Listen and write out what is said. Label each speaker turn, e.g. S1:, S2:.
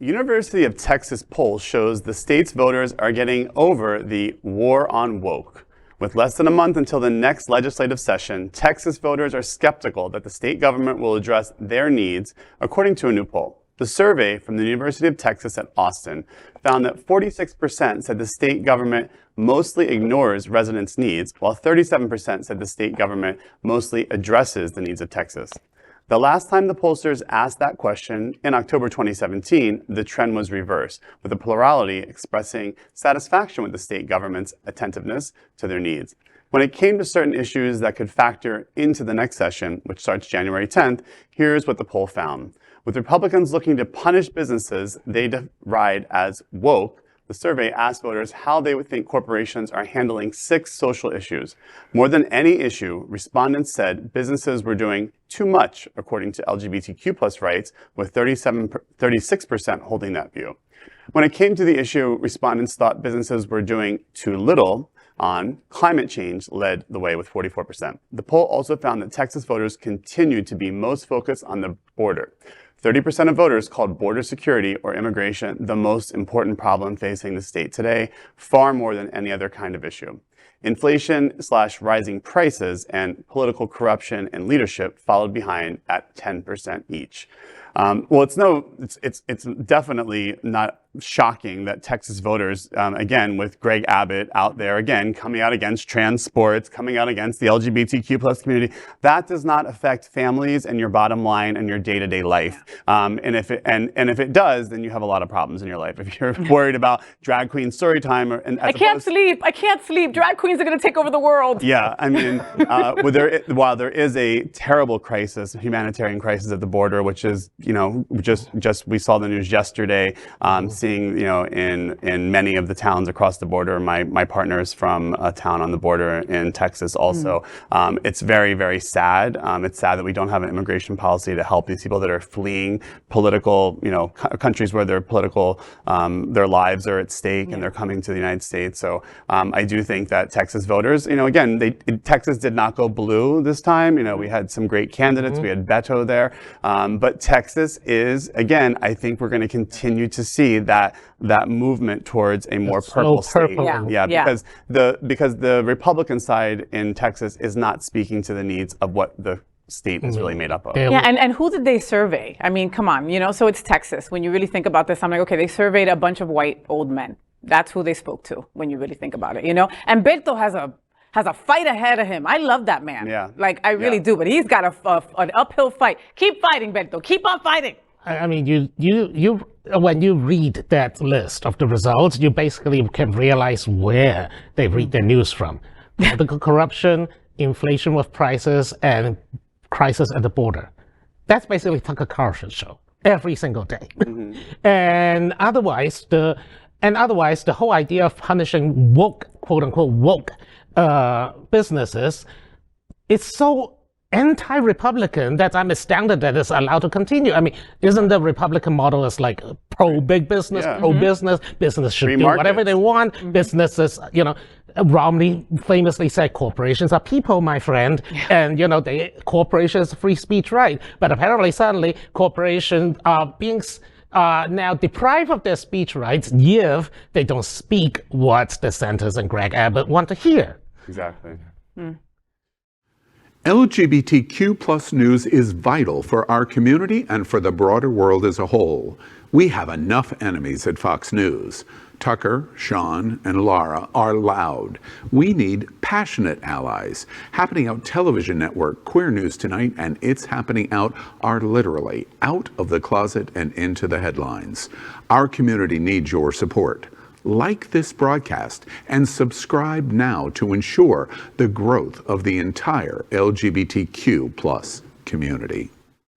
S1: University of Texas poll shows the state's voters are getting over the war on woke. With less than a month until the next legislative session, Texas voters are skeptical that the state government will address their needs, according to a new poll. The survey from the University of Texas at Austin found that 46% said the state government mostly ignores residents' needs, while 37% said the state government mostly addresses the needs of Texas. The last time the pollsters asked that question, in October 2017, the trend was reversed, with the plurality expressing satisfaction with the state government's attentiveness to their needs. When it came to certain issues that could factor into the next session, which starts January 10th, here's what the poll found. With Republicans looking to punish businesses they deride as woke, the survey asked voters how they would think corporations are handling 6 social issues. More than any issue, respondents said businesses were doing too much, according to LGBTQ+ rights, with 36% holding that view. When it came to the issue, respondents thought businesses were doing too little on climate change led the way with 44%. The poll also found that Texas voters continued to be most focused on the border. 30% of voters called border security or immigration the most important problem facing the state today, far more than any other kind of issue. Inflation/rising prices and political corruption and leadership followed behind at 10% each. Well, it's definitely not shocking that Texas voters, again, with Greg Abbott out there, again, coming out against trans sports, coming out against the LGBTQ+ community, that does not affect families and your bottom line and your day-to-day life. And if it does, then you have a lot of problems in your life. If you're worried about drag queen story time, I can't sleep. Drag queens are going to take over the world. Yeah, I mean, while there is a terrible crisis, a humanitarian crisis at the border, which is, just we saw the news yesterday, seeing, in many of the towns across the border. My partner's from a town on the border in Texas also. It's very, very sad. It's sad that we don't have an immigration policy to help these people that are fleeing political, countries where their political, their lives are at stake and they're coming to the United States. So I do think that Texas voters, again, Texas did not go blue this time. We had some great candidates. We had Beto there. But Texas is, again, I think we're going to continue to see that movement towards a more purple state. Because the Republican side in Texas is not speaking to the needs of what the state is really made up of.
S2: Yeah, and who did they survey? I mean, come on, so it's Texas. When you really think about this, I'm like, okay, they surveyed a bunch of white old men. That's who they spoke to when you really think about it, And Beto has a fight ahead of him. I love that man. Yeah. Like, I really do, but he's got an uphill fight. Keep fighting, Beto. Keep on fighting.
S3: I mean, you when you read that list of the results, you basically can realize where they read their news from. Political corruption, inflation with prices, and crisis at the border. That's basically Tucker Carlson's show every single day. And otherwise, the whole idea of punishing woke, quote unquote, woke businesses, it's so anti-Republican that I'm astounded that it's allowed to continue. I mean, isn't the Republican model is like pro-big business, pro-business, business should do whatever they want, businesses, Romney famously said corporations are people, my friend, and, corporations free speech right. But apparently suddenly corporations are being now deprived of their speech rights if they don't speak what the Sanders and Greg Abbott want to hear.
S1: Exactly.
S4: LGBTQ+ news is vital for our community and for the broader world as a whole. We have enough enemies at Fox News. Tucker, Sean, and Laura are loud. We need passionate allies. Happening Out television network, Queer News Tonight, and It's Happening Out are literally out of the closet and into the headlines. Our community needs your support. Like this broadcast and subscribe now to ensure the growth of the entire LGBTQ+ community.